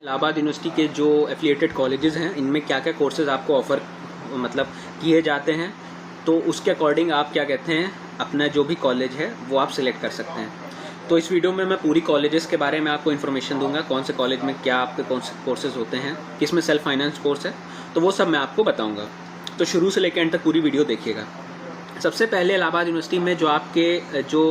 Allahabad university के जो affiliated colleges हैं इनमें क्या क्या कोर्सेज आपको ऑफर मतलब किए जाते हैं, तो उसके अकॉर्डिंग आप क्या कहते हैं अपना जो भी कॉलेज है वो आप सिलेक्ट कर सकते हैं। तो इस वीडियो में मैं पूरी कॉलेजेस के बारे में आपको इन्फॉर्मेशन दूंगा, कौन से कॉलेज में क्या आपके कौन से कोर्सेज होते हैं, किसमें सेल्फ फाइनेंस कोर्स है, तो वो सब मैं आपको बताऊँगा। तो शुरू से लेकर एंड तक पूरी वीडियो देखिएगा। सबसे पहले इलाहाबाद यूनिवर्सिटी में जो आपके जो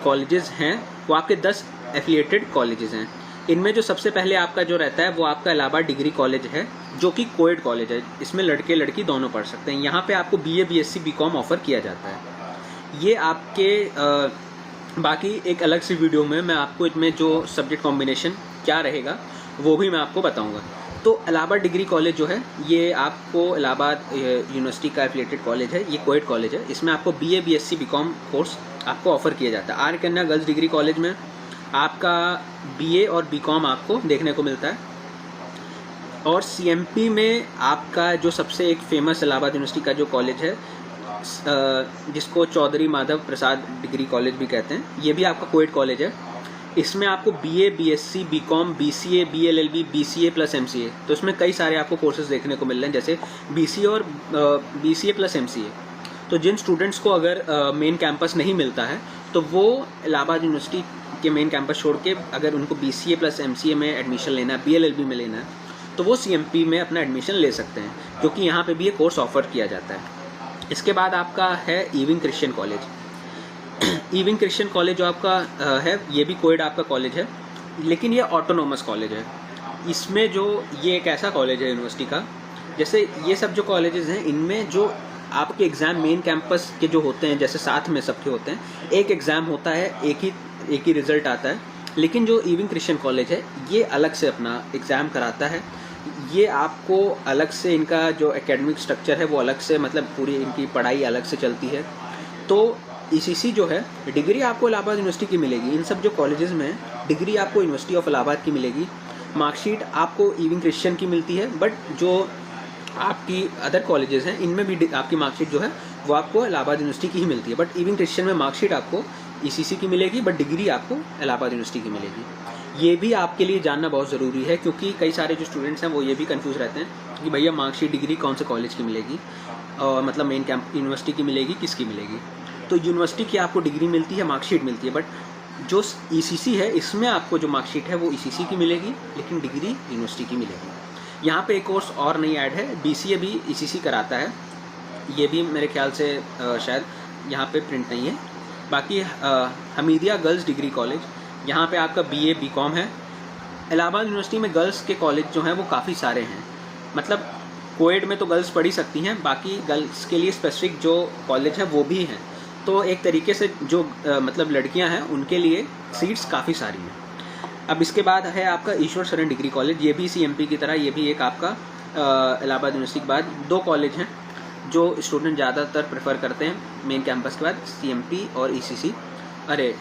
कॉलेजेस हैं वो आपके 10 एफिलिएटेड कॉलेजेस हैं। इनमें जो सबसे पहले आपका जो रहता है वो आपका इलाहाबाद डिग्री कॉलेज है, जो कि कोएड कॉलेज है। इसमें लड़के लड़की दोनों पढ़ सकते हैं। यहाँ पे आपको बीए, बीएससी, बीकॉम ऑफर किया जाता है। ये आपके बाकी एक अलग सी वीडियो में मैं आपको इसमें जो सब्जेक्ट कॉम्बिनेशन क्या रहेगा वो भी मैं आपको बताऊँगा। तो इलाहाबाद डिग्री कॉलेज जो है ये आपको इलाहाबाद यूनिवर्सिटी का एफिलिएटेड कॉलेज है, ये कोएड कॉलेज है। इसमें आपको बीए, बीएससी, बीकॉम कोर्स आपको ऑफर किया जाता है। आर्य कन्या गर्ल्स डिग्री कॉलेज में आपका बीए और बीकॉम आपको देखने को मिलता है। और सीएमपी में आपका जो सबसे एक फेमस इलाहाबाद यूनिवर्सिटी का जो कॉलेज है जिसको चौधरी माधव प्रसाद डिग्री कॉलेज भी कहते हैं, ये भी आपका कोएड कॉलेज है। इसमें आपको BA, BSc, BCom, BCA, BLLB, BCA plus MCA, तो इसमें कई सारे आपको कोर्सेज देखने को मिल रहे हैं, जैसे बीसीए और बीसीए प्लस एमसीए। तो जिन स्टूडेंट्स को अगर मेन कैंपस नहीं मिलता है तो वो इलाहाबाद यूनिवर्सिटी के मेन कैंपस छोड़ के अगर उनको बीसीए प्लस एमसीए में एडमिशन लेना है, बीएलएलबी में लेना है, तो वो सीएमपी में अपना एडमिशन ले सकते हैं, क्योंकि यहाँ पे भी ये कोर्स ऑफर किया जाता है। इसके बाद आपका है इविंग क्रिश्चियन कॉलेज। इविंग क्रिश्चियन कॉलेज जो आपका है ये भी कोएड आपका कॉलेज है, लेकिन ये ऑटोनोमस कॉलेज है। इसमें जो ये एक ऐसा कॉलेज है यूनिवर्सिटी का, जैसे ये सब जो कॉलेजेस हैं इनमें जो आपके एग्ज़ाम मेन कैंपस के जो होते हैं, जैसे साथ में सबके होते हैं, एक एग्ज़ाम होता है, एक ही रिज़ल्ट आता है। लेकिन जो इविंग क्रिश्चियन कॉलेज है ये अलग से अपना एग्ज़ाम कराता है। ये आपको अलग से इनका जो एकेडमिक स्ट्रक्चर है वो अलग से, मतलब पूरी इनकी पढ़ाई अलग से चलती है। तो ईसीसी जो है डिग्री आपको इलाहाबाद यूनिवर्सिटी की मिलेगी। इन सब जो कॉलेजेस में डिग्री आपको यूनिवर्सिटी ऑफ इलाहाबाद की मिलेगी। मार्कशीट आपको इविंग क्रिश्चियन की मिलती है, बट जो आपकी अदर कॉलेजेस हैं इनमें भी आपकी मार्कशीट जो है वो आपको इलाहाबाद यूनिवर्सिटी की ही मिलती है। बट इविंग क्रिश्चियन में मार्कशीट आपको ईसीसी की मिलेगी, बट डिग्री आपको इलाहाबाद यूनिवर्सिटी की मिलेगी। ये भी आपके लिए जानना बहुत ज़रूरी है, क्योंकि कई सारे जो स्टूडेंट्स हैं वो ये भी कंफ्यूज रहते हैं कि भैया मार्कशीट डिग्री कौन से कॉलेज की मिलेगी, और मतलब मेन कैंप यूनिवर्सिटी की मिलेगी, किसकी मिलेगी। तो यूनिवर्सिटी की आपको डिग्री मिलती है, मार्कशीट मिलती है, बट जो ईसीसी है इसमें आपको जो मार्कशीट है वो ईसीसी की मिलेगी, लेकिन डिग्री यूनिवर्सिटी की मिलेगी। यहाँ पे एक कोर्स और नहीं ऐड है, बीसीए भी ईसीसी कराता है। ये भी मेरे ख्याल से शायद यहाँ पे प्रिंट नहीं है। बाकी हमीदिया गर्ल्स डिग्री कॉलेज, यहाँ पे आपका बीए, बीकॉम है। इलाहाबाद यूनिवर्सिटी में गर्ल्स के कॉलेज जो हैं वो काफ़ी सारे हैं, मतलब कोएड में तो गर्ल्स पढ़ ही सकती हैं, बाकी गर्ल्स के लिए स्पेसिफिक जो कॉलेज है वो भी हैं। तो एक तरीके से जो मतलब लड़कियां हैं उनके लिए सीट्स काफ़ी सारी हैं। अब इसके बाद है आपका ईश्वर शरण डिग्री कॉलेज, ये भी सीएमपी की तरह, ये भी एक आपका इलाहाबाद यूनिवर्सिटी के बाद दो कॉलेज हैं जो स्टूडेंट ज़्यादातर प्रेफर करते हैं मेन कैंपस के बाद, सीएमपी और ईसीसी।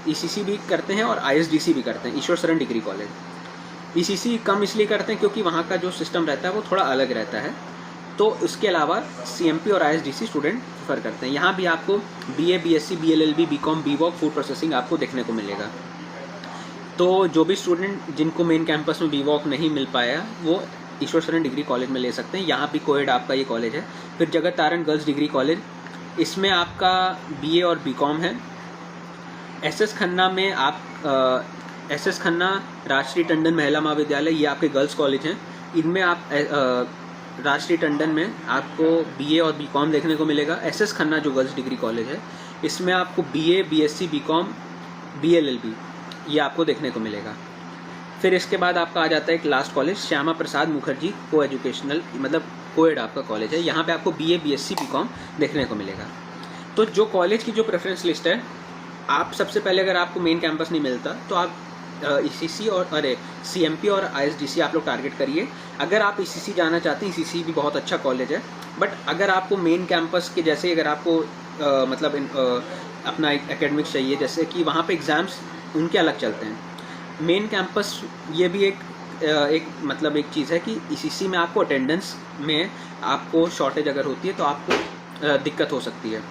ईसीसी भी करते हैं और आईएसडीसी भी करते हैं। ईश्वर शरण डिग्री कॉलेज ईसीसी कम इसलिए करते हैं क्योंकि वहाँ का जो सिस्टम रहता है वो थोड़ा अलग रहता है। तो इसके अलावा सीएमपी और आईएसडीसी स्टूडेंट प्रेफर करते हैं। यहाँ भी आपको BA, BSc, BLLB, BCom, BVoc, food processing आपको देखने को मिलेगा। तो जो भी स्टूडेंट जिनको मेन कैंपस में बीवॉक नहीं मिल पाया वो ईश्वर शरण डिग्री कॉलेज में ले सकते हैं। यहाँ भी कोएड आपका ये कॉलेज है। फिर जगत तारण गर्ल्स डिग्री कॉलेज, इसमें आपका बीए और बीकॉम है। एसएस खन्ना में आप एसएस खन्ना राजश्री टंडन महिला महाविद्यालय, ये आपके गर्ल्स कॉलेज हैं। इनमें आप राजश्री टंडन में आपको बीए और बीकॉम देखने को मिलेगा। एसएस खन्ना जो गर्ल्स डिग्री कॉलेज है इसमें आपको बीए, बीएससी, बीकॉम, बीएलएलबी ये आपको देखने को मिलेगा। फिर इसके बाद आपका आ जाता है एक लास्ट कॉलेज, श्यामा प्रसाद मुखर्जी को एजुकेशनल, मतलब कोएड आपका कॉलेज है। यहाँ पे आपको बीए, बीएससी, बीकॉम देखने को मिलेगा। तो जो कॉलेज की जो प्रेफरेंस लिस्ट है, आप सबसे पहले अगर आपको मेन कैंपस नहीं मिलता तो आप ईसीसी और सीएमपी और आईएसडीसी आप लोग टारगेट करिए। अगर आप ईसीसी जाना चाहते हैं, ईसीसी भी बहुत अच्छा कॉलेज है, बट अगर आपको मेन कैंपस के जैसे अगर आपको मतलब अपना एकेडमिक्स चाहिए, जैसे कि वहाँ पे एग्ज़ाम्स उनके अलग चलते हैं। मेन कैंपस ये भी एक मतलब एक चीज़ है कि ईसीसी में आपको अटेंडेंस में आपको शॉर्टेज अगर होती है तो आपको दिक्कत हो सकती है।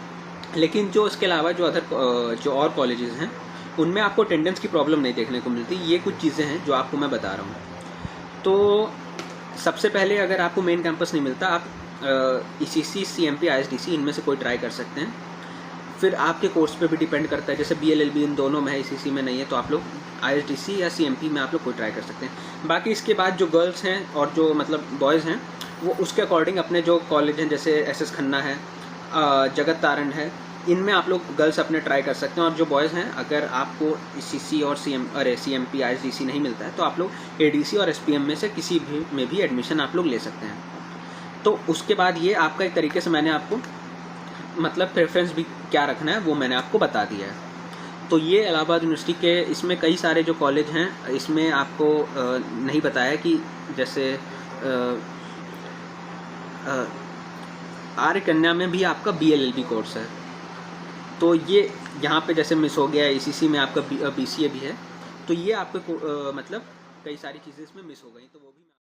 लेकिन जो इसके अलावा जो और कॉलेजेस हैं उनमें आपको अटेंडेंस की प्रॉब्लम नहीं देखने को मिलती। ये कुछ चीज़ें हैं जो आपको मैं बता रहा हूँ। तो सबसे पहले अगर आपको मेन कैंपस नहीं मिलता, आप ECC, CMP, ISDC इनमें से कोई ट्राई कर सकते हैं। फिर आपके कोर्स पे भी डिपेंड करता है, जैसे BLLB इन दोनों में है, ECC में नहीं है, तो आप लोग ISDC या CMP में आप लोग कोई ट्राई कर सकते हैं। बाकी इसके बाद जो गर्ल्स हैं और जो मतलब बॉयज़ हैं, वो उसके अकॉर्डिंग अपने जो कॉलेज हैं, जैसे SS खन्ना है, जगत तारण है, इनमें आप लोग गर्ल्स अपने ट्राई कर सकते हैं। और जो बॉयज़ हैं, अगर आपको ECC और CMP, ISDC नहीं मिलता है, तो आप लोग ADC और SPM में से किसी भी में भी एडमिशन आप लोग ले सकते हैं। तो उसके बाद ये आपका एक तरीके से मैंने आपको मतलब प्रेफरेंस भी क्या रखना है वो मैंने आपको बता दिया है। तो ये इलाहाबाद यूनिवर्सिटी के इसमें कई सारे जो कॉलेज हैं, इसमें आपको नहीं बताया कि जैसे आर्य कन्या में भी आपका BLLB कोर्स है, तो ये यहाँ पे जैसे मिस हो गया। ECC में आपका BCA भी है, तो ये आपको मतलब कई सारी चीज़ें इसमें मिस हो गई, तो वो भी